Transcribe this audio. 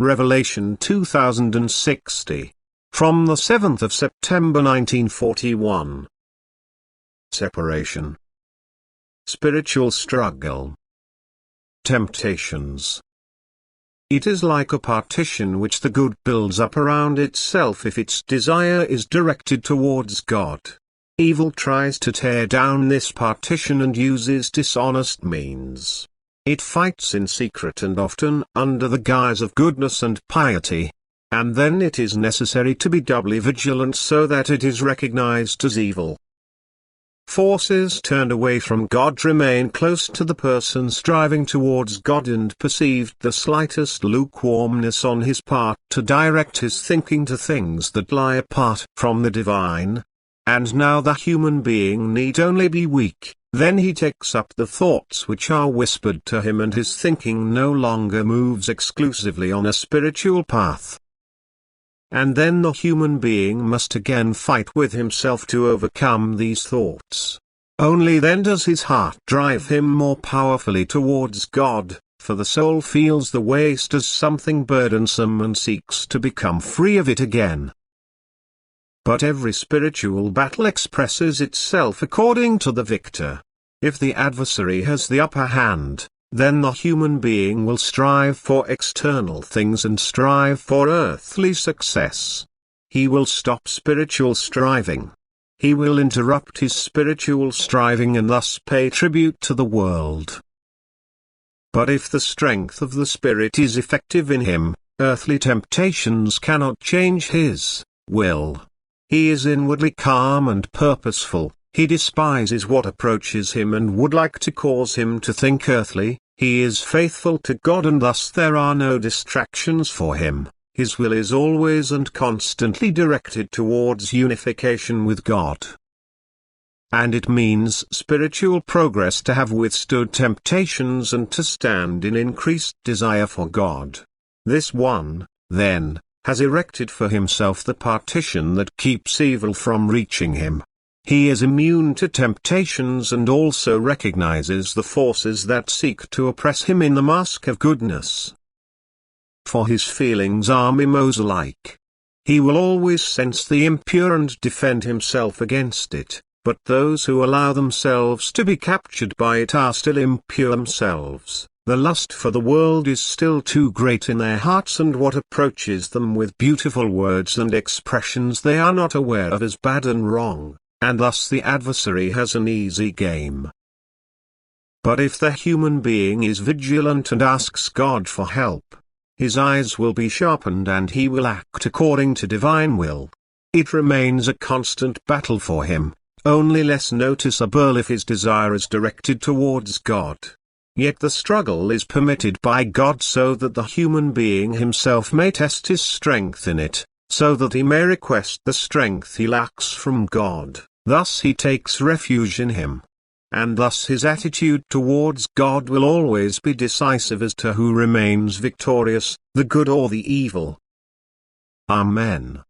Revelation 2060. From the 7th of September 1941. Separation. Spiritual struggle. Temptations. It is like a partition which the good builds up around itself if its desire is directed towards God. Evil tries to tear down this partition and uses dishonest means. It fights in secret and often under the guise of goodness and piety. And then it is necessary to be doubly vigilant so that it is recognized as evil. Forces turned away from God remain close to the person striving towards God and perceived the slightest lukewarmness on his part to direct his thinking to things that lie apart from the divine. And now the human being need only be weak, then he takes up the thoughts which are whispered to him and his thinking no longer moves exclusively on a spiritual path. And then the human being must again fight with himself to overcome these thoughts. Only then does his heart drive him more powerfully towards God, for the soul feels the waste as something burdensome and seeks to become free of it again. But every spiritual battle expresses itself according to the victor. If the adversary has the upper hand, then the human being will strive for external things and strive for earthly success. He will stop spiritual striving. He will interrupt his spiritual striving and thus pay tribute to the world. But if the strength of the Spirit is effective in him, earthly temptations cannot change his will. He is inwardly calm and purposeful. He despises what approaches him and would like to cause him to think earthly. He is faithful to God and thus there are no distractions for him. His will is always and constantly directed towards unification with God. And it means spiritual progress to have withstood temptations and to stand in increased desire for God. This one, then, has erected for himself the partition that keeps evil from reaching him. He is immune to temptations and also recognizes the forces that seek to oppress him in the mask of goodness. For his feelings are mimosa-like. He will always sense the impure and defend himself against it, but those who allow themselves to be captured by it are still impure themselves. The lust for the world is still too great in their hearts and what approaches them with beautiful words and expressions they are not aware of as bad and wrong. And thus the adversary has an easy game. But if the human being is vigilant and asks God for help, his eyes will be sharpened and he will act according to divine will. It remains a constant battle for him, only less noticeable if his desire is directed towards God. Yet the struggle is permitted by God so that the human being himself may test his strength in it, so that he may request the strength he lacks from God. Thus he takes refuge in him. And thus his attitude towards God will always be decisive as to who remains victorious, the good or the evil. Amen.